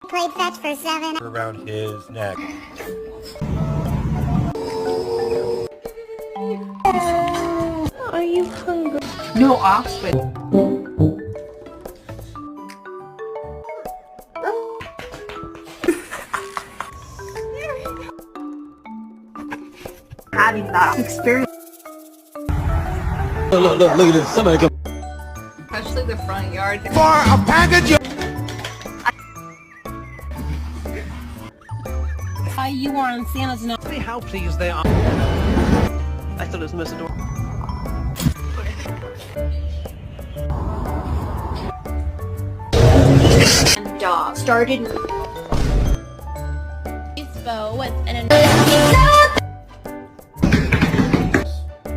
Played fetch for 7 around his neck. Are you hungry? No, Oxford. Having that experience. Look at this. Somebody come. Especially the front yard. For a package. You are on Santa's nose. See how pleased they are. I thought it was Mercador. And dog started. with an